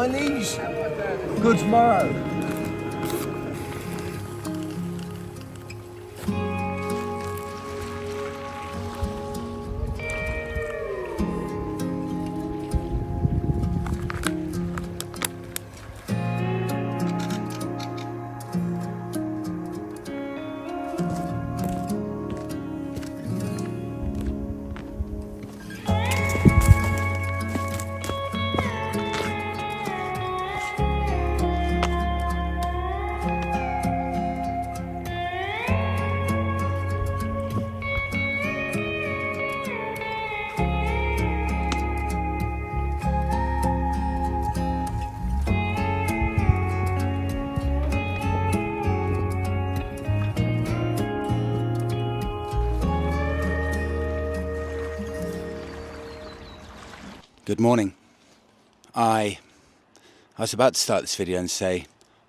my knees. Good tomorrow. Good morning. I was about to start this video and say,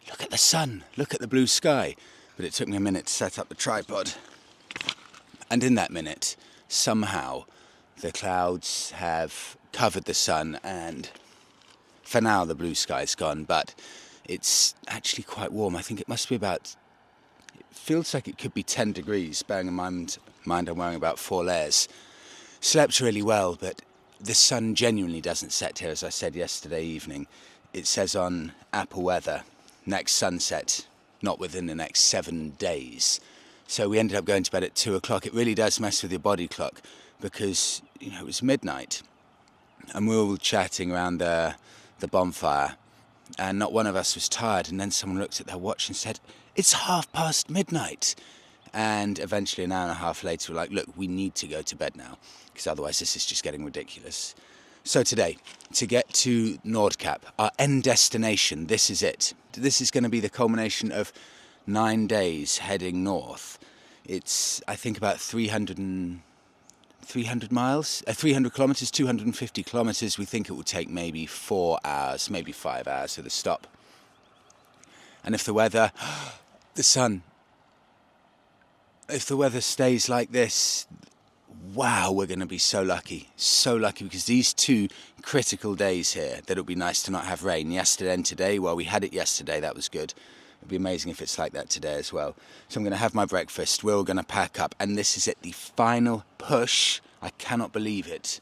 look at the sun, look at the blue sky, but it took me a minute to set up the tripod. And in that minute, somehow, the clouds have covered the sun and for now the blue sky's gone, but it's actually quite warm. I think it must be about, it feels like it could be 10 degrees, bearing in mind I'm wearing about 4 layers. Slept really well, but the sun genuinely doesn't set here, as I said yesterday evening. It says on Apple Weather, next sunset, not within the next 7 days. So we ended up going to bed at 2 o'clock. It really does mess with your body clock because, you know, it was midnight and we were all chatting around the bonfire and not one of us was tired. And then someone looked at their watch and said, it's midnight. And eventually an hour and a half later, we're like, look, we need to go to bed now because otherwise this is just getting ridiculous. So today, to get to Nordkapp, our end destination, this is it. This is going to be the culmination of 9 days heading north. It's, I think, about 300 miles, 300 kilometers, 250 kilometers. We think it will take maybe 4 hours, maybe 5 hours with a stop. And if the weather, the sun, if the weather stays like this, wow, we're going to be so lucky because these 2 critical days here that it'll be nice to not have rain. Yesterday and today, well, we had it yesterday, that was good. It'd be amazing if it's like that today as well. So I'm going to have my breakfast, we're all going to pack up, and this is it, the final push, I cannot believe it,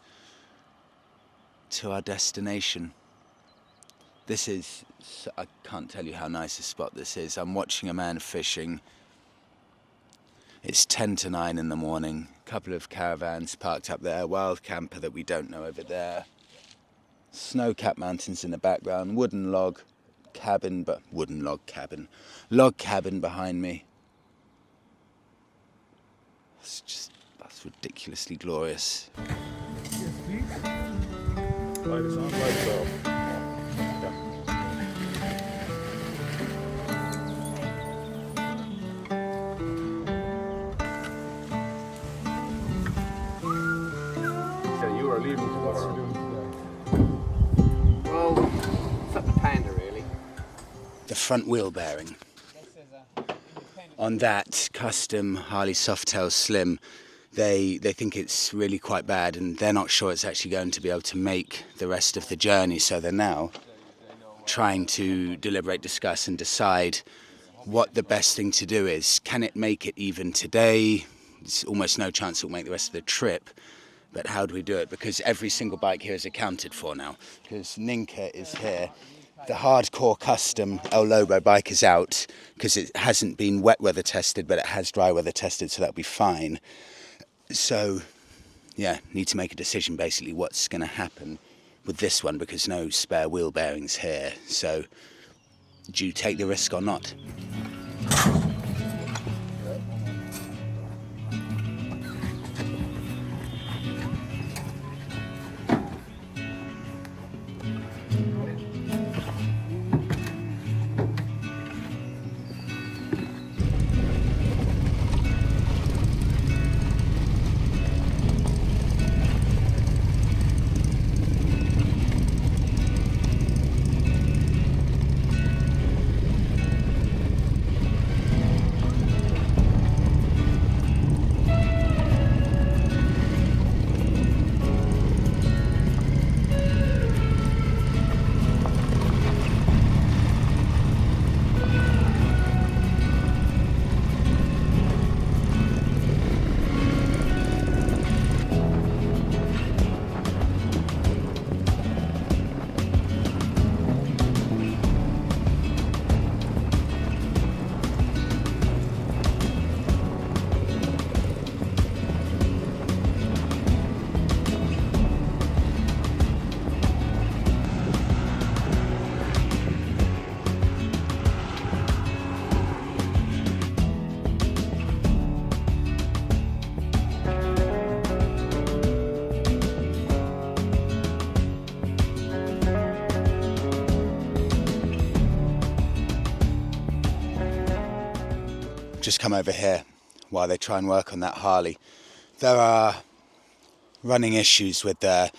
to our destination. This is, I can't tell you how nice a spot this is. I'm watching a man fishing. It's 10 to 9 in the morning. A couple of caravans parked up there. Wild camper that we don't know over there. Snow-capped mountains in the background. Log cabin behind me. That's ridiculously glorious. Yes, please. Light is on, light is off. You are leaving tomorrow. Well, it's up the Panda really. The front wheel bearing on that custom Harley Softail Slim, they think it's really quite bad and they're not sure it's actually going to be able to make the rest of the journey, so they're now trying to deliberate, discuss and decide what the best thing to do is. Can it make it even today? There's almost no chance it will make the rest of the trip. But how do we do it? Because every single bike here is accounted for now. Because Ninka is here. The hardcore custom El Lobo bike is out because it hasn't been wet weather tested, but it has dry weather tested, so that'll be fine. So, yeah, need to make a decision basically what's going to happen with this one because no spare wheel bearings here. So, do you take the risk or not? just come over here while they try and work on that Harley. There are running issues with the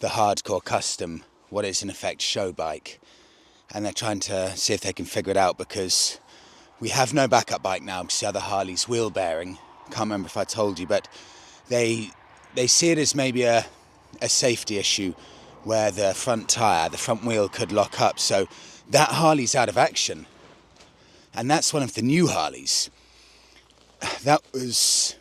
hardcore custom, what is in effect show bike, and they're trying to see if they can figure it out, because we have no backup bike now because the other Harley's wheel bearing. Can't remember if I told you, but they see it as maybe a safety issue where the front tyre, the front wheel could lock up, so that Harley's out of action. And that's one of the new Harleys. That was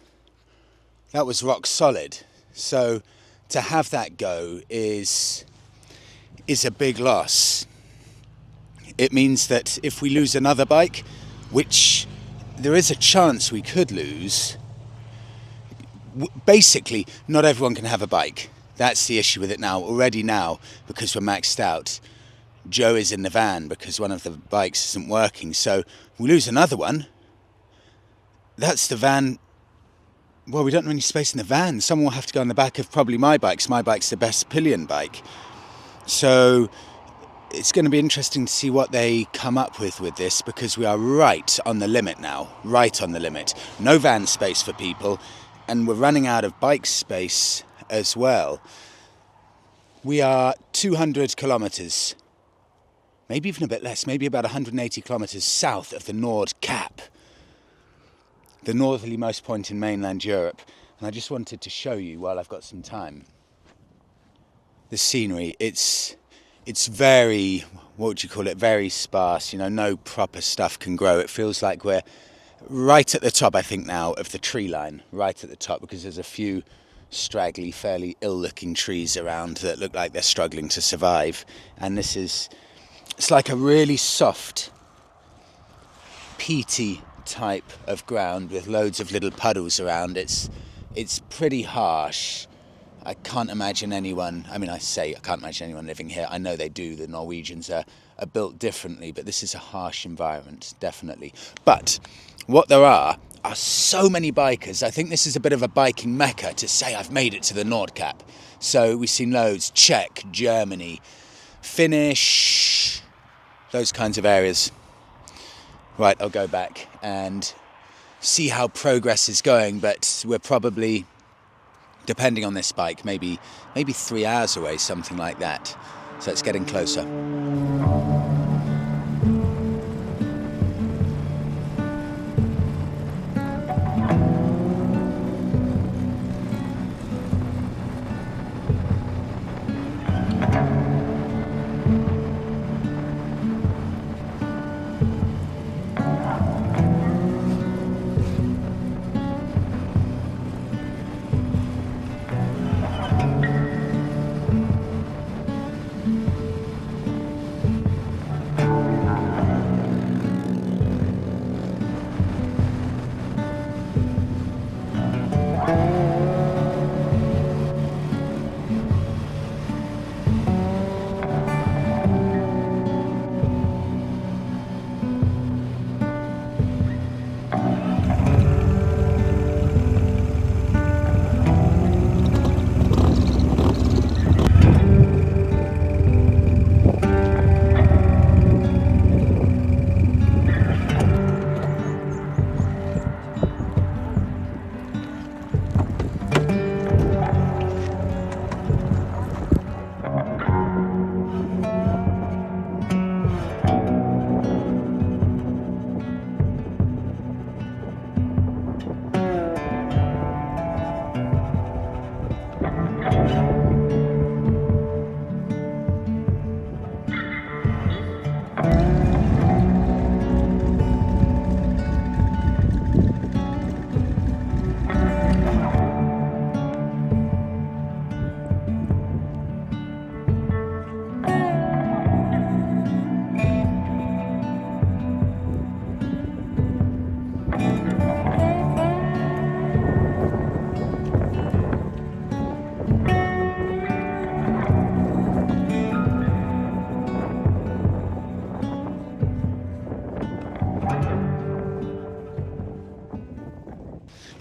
rock solid. So to have that go is a big loss. It means that if we lose another bike, which there is a chance we could lose, basically not everyone can have a bike. That's the issue with it now. Already now, because we're maxed out, Joe is in the van because one of the bikes isn't working. So we lose another one. That's the van. Well, we don't have any space in the van. Someone will have to go on the back of probably my bike. My bike's the best pillion bike. So it's going to be interesting to see what they come up with this, because we are right on the limit now. Right on the limit. No van space for people, and we're running out of bike space as well. We are 200 kilometres, maybe even a bit less, maybe about 180 kilometres south of the Nordkapp, the northerlymost point in mainland Europe. And I just wanted to show you, while I've got some time, the scenery. It's very, what would you call it, very sparse, you know, no proper stuff can grow. It feels like we're right at the top, I think now, of the tree line, right at the top, because there's a few straggly, fairly ill-looking trees around that look like they're struggling to survive. And it's like a really soft, peaty type of ground with loads of little puddles around. It's pretty harsh. I can't imagine anyone, I can't imagine anyone living here. I know they do. The Norwegians are built differently, but this is a harsh environment, definitely. But what there are so many bikers. I think this is a bit of a biking mecca to say I've made it to the Nordkapp. So we've seen loads, Czech, Germany, Finnish, those kinds of areas. Right, I'll go back and see how progress is going, but we're probably, depending on this bike, maybe 3 hours away, something like that. So it's getting closer.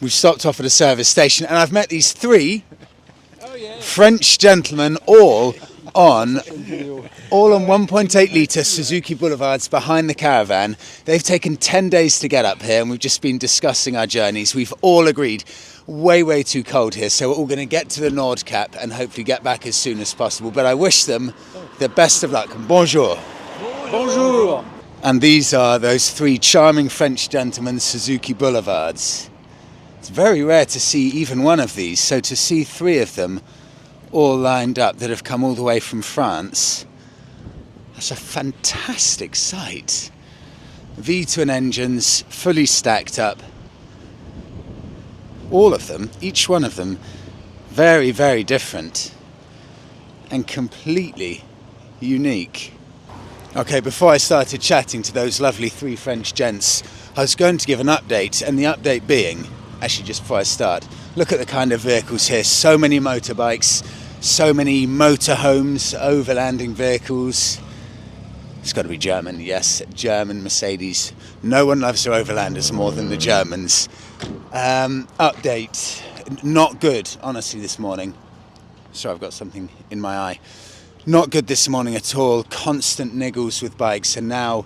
We've stopped off at a service station, and I've met these three French gentlemen, all on 1.8 litre Suzuki Boulevards behind the caravan. They've taken 10 days to get up here, and we've just been discussing our journeys. We've all agreed way too cold here, so we're all going to get to the Nordkapp and hopefully get back as soon as possible. But I wish them the best of luck. Bonjour. Bonjour. And these are those three charming French gentlemen's Suzuki Boulevards. It's very rare to see even one of these, so to see three of them all lined up that have come all the way from France, that's a fantastic sight. V-twin engines, fully stacked up. All of them, each one of them, very different and completely unique. Okay, before I started chatting to those lovely three French gents, I was going to give an update, and the update being, actually just before I start, look at the kind of vehicles here. So many motorbikes, so many motorhomes, overlanding vehicles. It's got to be German, yes, German Mercedes. No one loves their overlanders more than the Germans. Update, not good, honestly, this morning. Sorry, I've got something in my eye. Not good this morning at all. Constant niggles with bikes, and now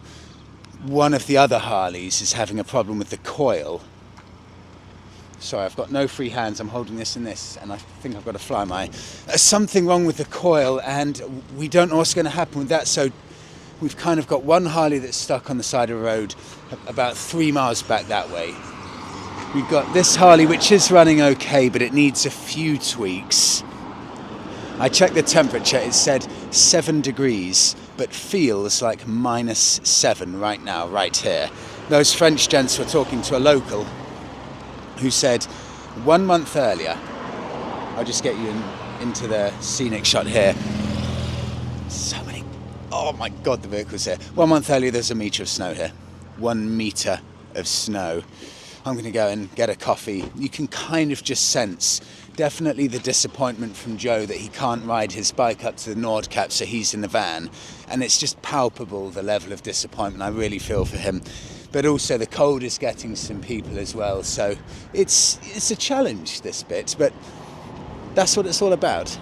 one of the other Harleys is having a problem with the coil. Sorry, I've got no free hands. I'm holding this and this, and I think I've got a fly my eye. There's something wrong with the coil, and we don't know what's going to happen with that. So we've kind of got one Harley that's stuck on the side of the road about 3 miles back that way. We've got this Harley, which is running okay, but it needs a few tweaks. I checked the temperature, it said 7 degrees, but feels like -7 right now, right here. Those French gents were talking to a local who said 1 month earlier, I'll just get you into the scenic shot here. So many, oh my God, the vehicle's here. 1 month earlier, there's a metre of snow here. 1 metre of snow. I'm going to go and get a coffee. You can kind of just sense definitely the disappointment from Joe that he can't ride his bike up to the Nordkapp, so he's in the van. And it's just palpable, the level of disappointment. I really feel for him. But also the cold is getting some people as well. So it's a challenge, this bit, but that's what it's all about.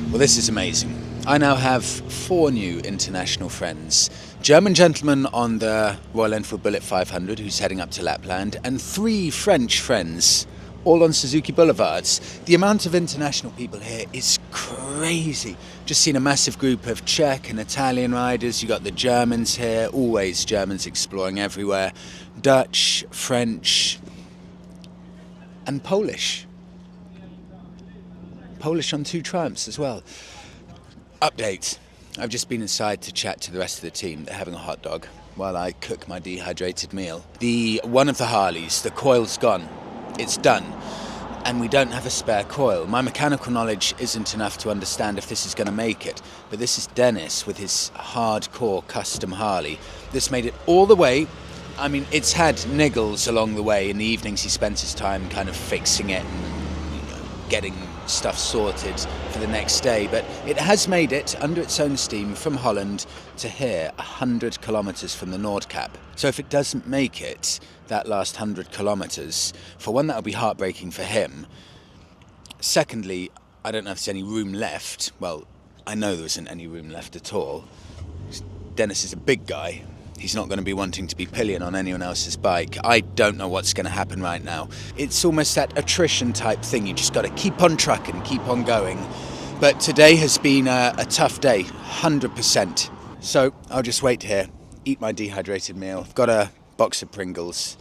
Well, this is amazing. I now have 4 new international friends. German gentleman on the Royal Enfield Bullet 500 who's heading up to Lapland, and 3 French friends, all on Suzuki Boulevards. The amount of international people here is crazy. Just seen a massive group of Czech and Italian riders. You got the Germans here, always Germans exploring everywhere. Dutch, French, and Polish. Polish on 2 Triumphs as well. Update. I've just been inside to chat to the rest of the team. They're having a hot dog while I cook my dehydrated meal. One of the Harleys, the coil's gone. It's done. And we don't have a spare coil. My mechanical knowledge isn't enough to understand if this is going to make it. But this is Dennis with his hardcore custom Harley. This made it all the way. I mean, it's had niggles along the way. In the evenings he spent his time kind of fixing it and getting stuff sorted for the next day, but it has made it under its own steam from Holland to here, 100 kilometres from the Nordkapp. So if it doesn't make it that last 100 kilometres, for one, that'll be heartbreaking for him. Secondly, I don't know if there's any room left. Well, I know there isn't any room left at all. Dennis is a big guy. He's not going to be wanting to be pillion on anyone else's bike. I don't know what's going to happen right now. It's almost that attrition type thing. You just got to keep on trucking, keep on going. But today has been a tough day, 100%. So I'll just wait here, eat my dehydrated meal. I've got a box of Pringles,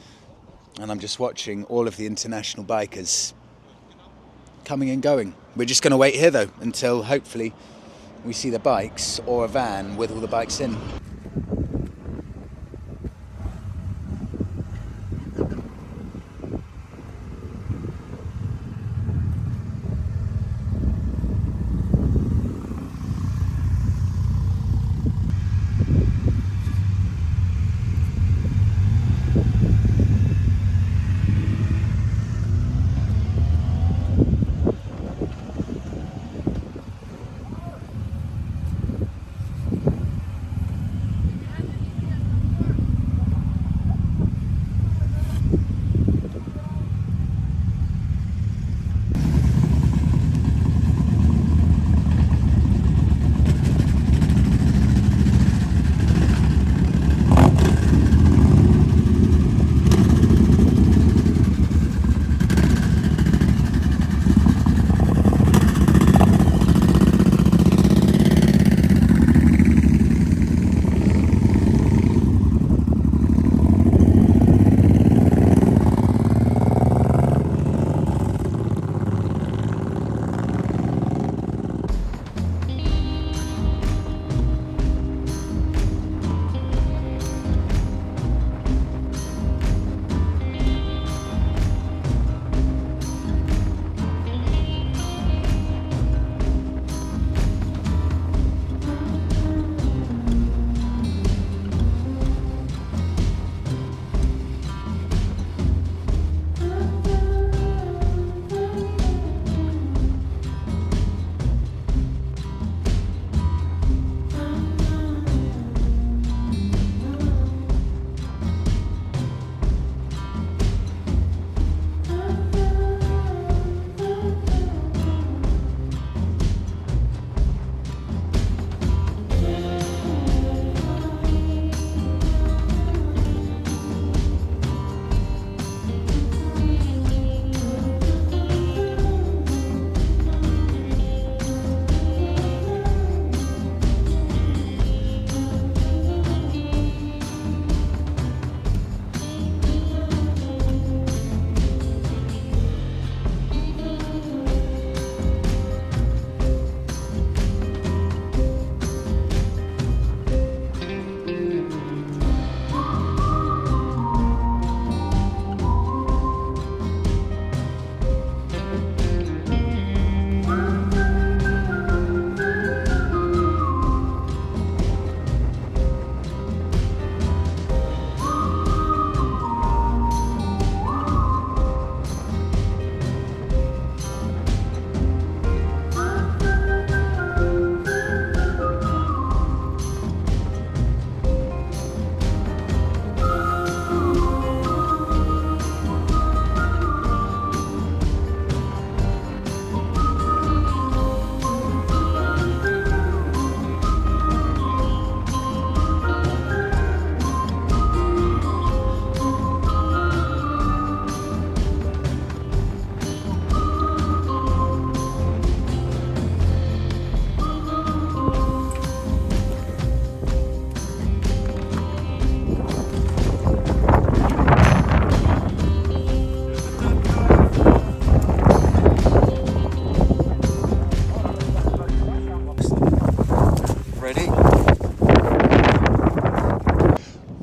and I'm just watching all of the international bikers coming and going. We're just going to wait here, though, until hopefully we see the bikes or a van with all the bikes in.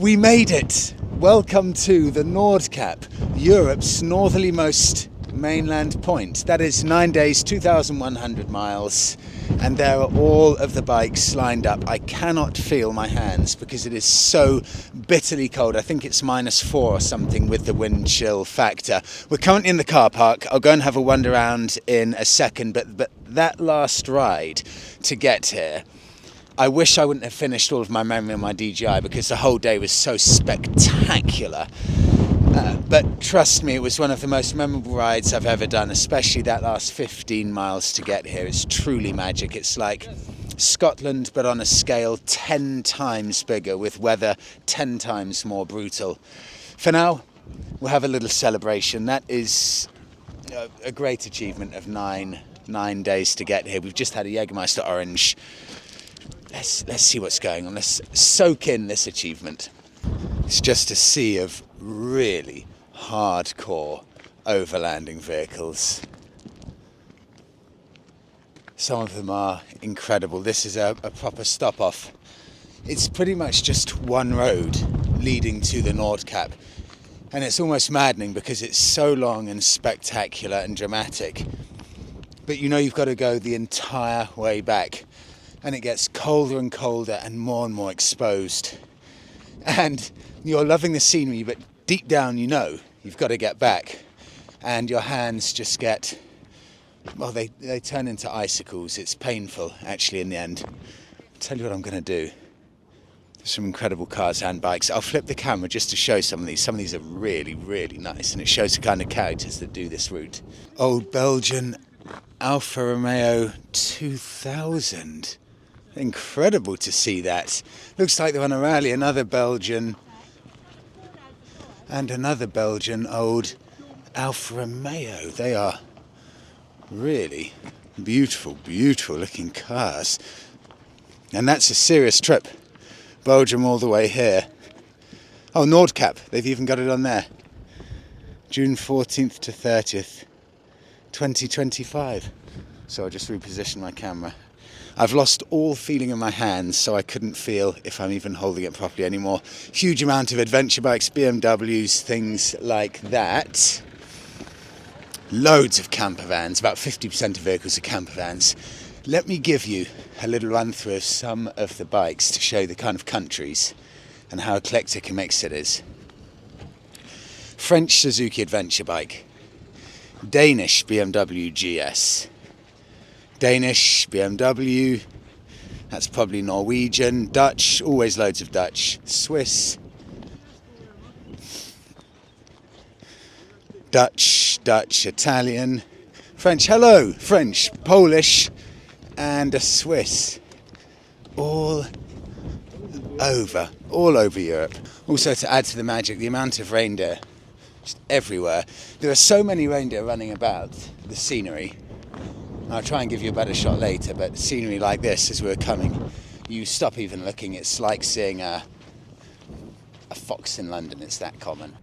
We made it! Welcome to the Nordkapp, Europe's northerlymost mainland point. That is 9 days, 2,100 miles, and there are all of the bikes lined up. I cannot feel my hands because it is so bitterly cold. I think it's -4 or something with the wind chill factor. We're currently in the car park. I'll go and have a wander around in a second, but that last ride to get here, I wish I wouldn't have finished all of my memory on my DJI because the whole day was so spectacular. But trust me, it was one of the most memorable rides I've ever done, especially that last 15 miles to get here. It's truly magic. It's like Scotland, but on a scale 10 times bigger, with weather 10 times more brutal. For now, we'll have a little celebration. That is a great achievement of nine days to get here. We've just had a Jägermeister orange. Let's see what's going on. Let's soak in this achievement. It's just a sea of really hardcore overlanding vehicles. Some of them are incredible. This is a proper stop-off. It's pretty much just one road leading to the Nordkapp, and it's almost maddening because it's so long and spectacular and dramatic. But you know you've got to go the entire way back, and it gets colder and colder and more exposed. And you're loving the scenery, but deep down you know you've got to get back, and your hands just get, well, they turn into icicles. It's painful actually in the end. I'll tell you what I'm going to do. There's some incredible cars and bikes. I'll flip the camera just to show some of these. Some of these are really nice, and it shows the kind of characters that do this route. Old Belgian Alfa Romeo 2000. Incredible to see that. Looks like they're on a rally. Another Belgian and another Belgian old Alfa Romeo. They are really beautiful looking cars. And that's a serious trip. Belgium all the way here. Oh, Nordkapp. They've even got it on there. June 14th to 30th, 2025. So I'll just reposition my camera. I've lost all feeling in my hands, so I couldn't feel if I'm even holding it properly anymore. Huge amount of adventure bikes, BMWs, things like that. Loads of camper vans, about 50% of vehicles are camper vans. Let me give you a little run through of some of the bikes to show the kind of countries and how eclectic a mix it is. French Suzuki adventure bike. Danish BMW GS. Danish, BMW, that's probably Norwegian, Dutch, always loads of Dutch, Swiss, Dutch, Italian, French, hello, French, Polish, and a Swiss, all over Europe. Also, to add to the magic, the amount of reindeer, just everywhere. There are so many reindeer running about, the scenery. I'll try and give you a better shot later, but scenery like this as we're coming, you stop even looking. It's like seeing a fox in London. It's that common.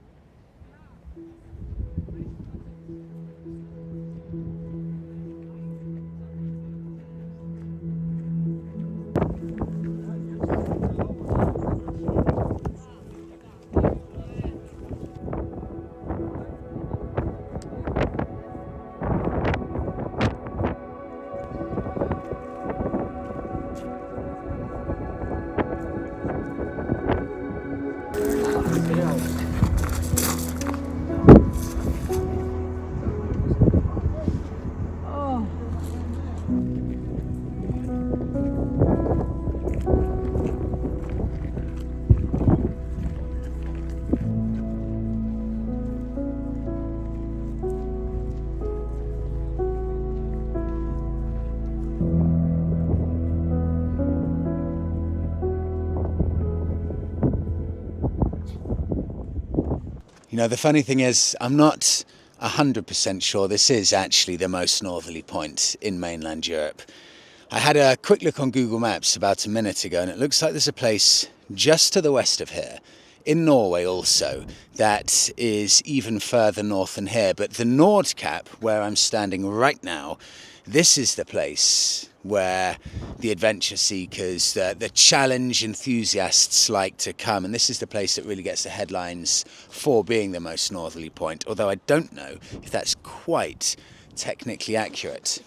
You know, the funny thing is, I'm not 100% sure this is actually the most northerly point in mainland Europe. I had a quick look on Google Maps about a minute ago, and it looks like there's a place just to the west of here, in Norway also, that is even further north than here. But the Nordkapp, where I'm standing right now, This is the place where the adventure seekers, the challenge enthusiasts like to come, and this is the place that really gets the headlines for being the most northerly point, although I don't know if that's quite technically accurate.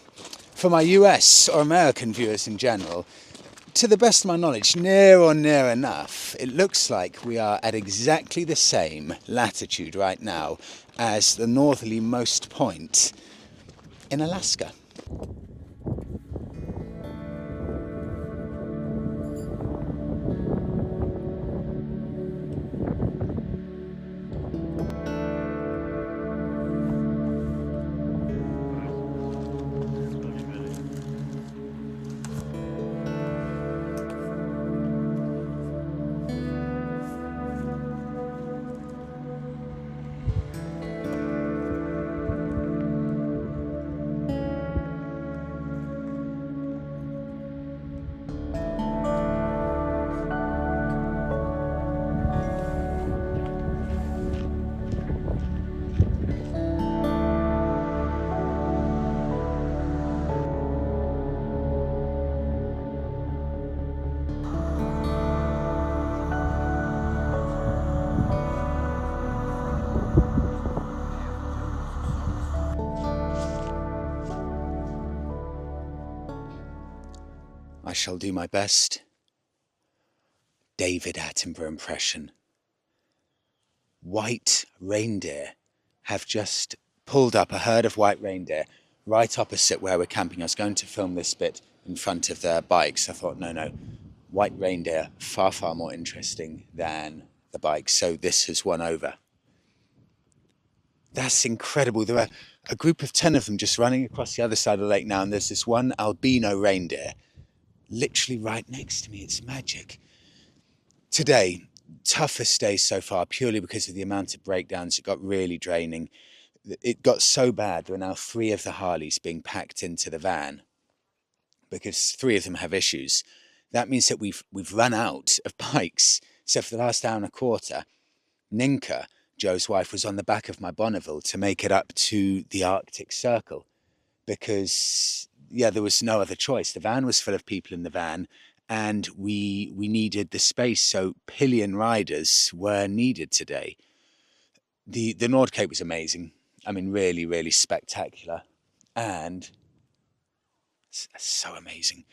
For my US or American viewers in general, to the best of my knowledge, near or near enough, it looks like we are at exactly the same latitude right now as the northerly-most point in Alaska. I shall do my best David Attenborough impression. White reindeer have just pulled up, a herd of white reindeer, right opposite where we're camping. I was going to film this bit in front of their bikes. I thought, no, white reindeer, far, far more interesting than the bikes. So this has won over. That's incredible. There are a group of 10 of them just running across the other side of the lake now, and there's this one albino reindeer literally right next to me. It's magic. Today, toughest day so far, purely because of the amount of breakdowns. It got really draining. It got so bad there are now 3 of the Harleys being packed into the van because 3 of them have issues. That means that we've run out of bikes. So for the last hour and a quarter, Ninka, Joe's wife, was on the back of my Bonneville to make it up to the Arctic Circle because there was no other choice. The van was full of people in the van and we needed the space, so pillion riders were needed today. The Nordkapp was amazing. I mean, really, really spectacular and so amazing.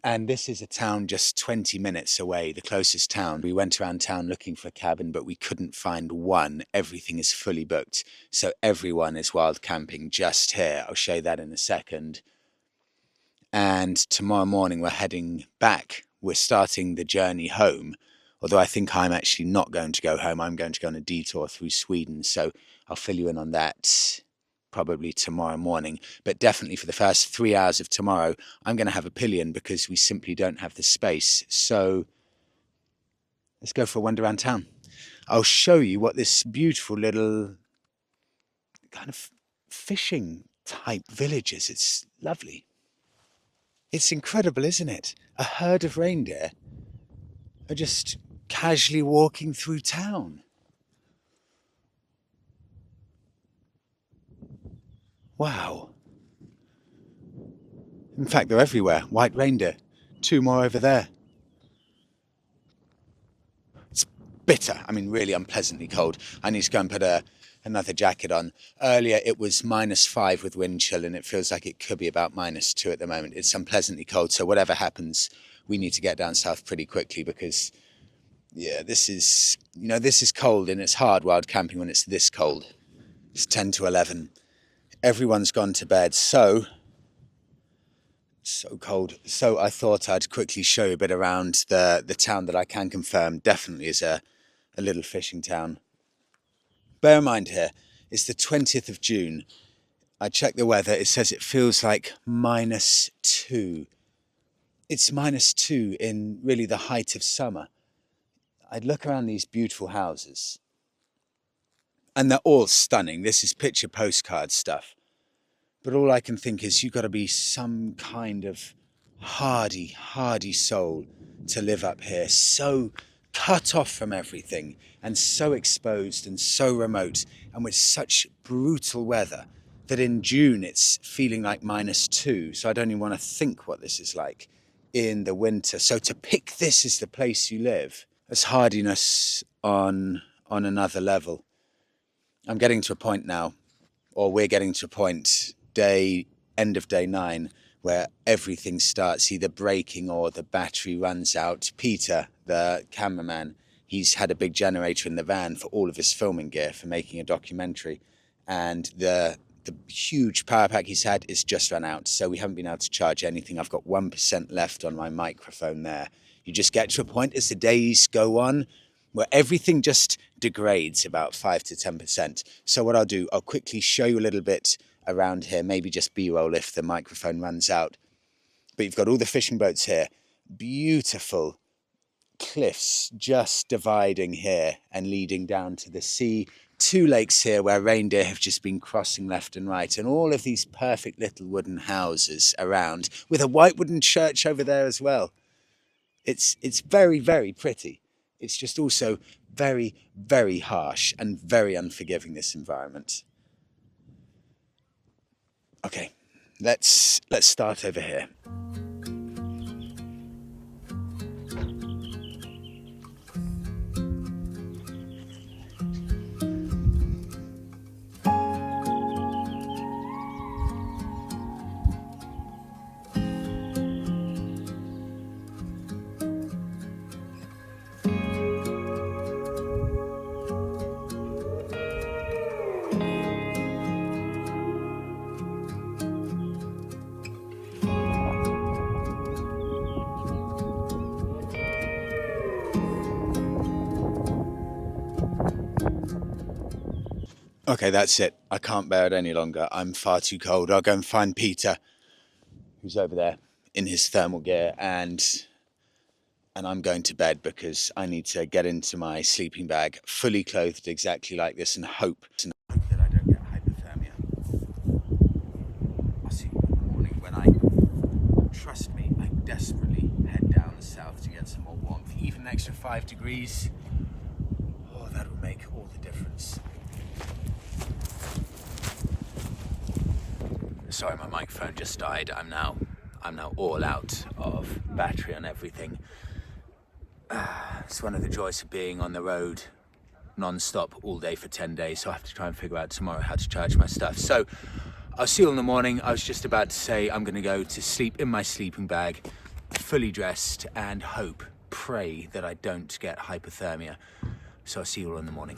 And this is a town just 20 minutes away, the closest town. We went around town looking for a cabin, but we couldn't find one. Everything is fully booked, so everyone is wild camping just here. I'll show you that in a second. And tomorrow morning we're heading back. We're starting the journey home, although I think I'm actually not going to go home. I'm going to go on a detour through Sweden, so I'll fill you in on that probably tomorrow morning. But definitely for the first 3 hours of tomorrow, I'm going to have a pillion because we simply don't have the space. So let's go for a wander around town. I'll show you what this beautiful little kind of fishing type village is. It's lovely. It's incredible, isn't it? A herd of reindeer are just casually walking through town. Wow. In fact, they're everywhere. White reindeer. 2 more over there. It's bitter. I mean, really unpleasantly cold. I need to go and put another jacket on. Earlier it was -5 with wind chill, and it feels like it could be about -2 at the moment. It's unpleasantly cold, so whatever happens, we need to get down south pretty quickly because, this is cold, and it's hard wild camping when it's this cold. It's 10 to 11. Everyone's gone to bed, so cold. So I thought I'd quickly show you a bit around the town that I can confirm definitely is a little fishing town. Bear in mind here, it's the 20th of June. I checked the weather. It says it feels like -2. It's -2 in really the height of summer. I'd look around these beautiful houses and they're all stunning. This is picture postcard stuff. But all I can think is you've got to be some kind of hardy soul to live up here. So cut off from everything and so exposed and so remote and with such brutal weather that in June it's feeling like -2. So I don't even want to think what this is like in the winter. So to pick this as the place you live, that's hardiness on another level. I'm getting to a point now, or we're getting to a point, end of day 9, where everything starts either breaking or the battery runs out. Peter, the cameraman, he's had a big generator in the van for all of his filming gear for making a documentary. And the huge power pack he's had is just run out. So we haven't been able to charge anything. I've got 1% left on my microphone there. You just get to a point as the days go on where everything just degrades about 5 to 10%. So what I'll do, I'll quickly show you a little bit around here, maybe just B-roll if the microphone runs out. But you've got all the fishing boats here, beautiful cliffs just dividing here and leading down to the sea. 2 lakes here where reindeer have just been crossing left and right, and all of these perfect little wooden houses around, with a white wooden church over there as well. It's very, very pretty. It's just also very, very harsh and very unforgiving, this environment. Okay, let's start over here. Okay, that's it. I can't bear it any longer. I'm far too cold. I'll go and find Peter, who's over there in his thermal gear, and I'm going to bed because I need to get into my sleeping bag, fully clothed exactly like this, and hope that I don't get hypothermia. I'll see you in the morning when trust me, I desperately head down south to get some more warmth. Even an extra 5 degrees, oh, that would make all the difference. Sorry, my microphone just died. I'm now all out of battery and everything. It's one of the joys of being on the road non-stop all day for 10 days. So I have to try and figure out tomorrow how to charge my stuff. So I'll see you in the morning. I was just about to say I'm going to go to sleep in my sleeping bag, fully dressed, and pray that I don't get hypothermia. So I'll see you all in the morning.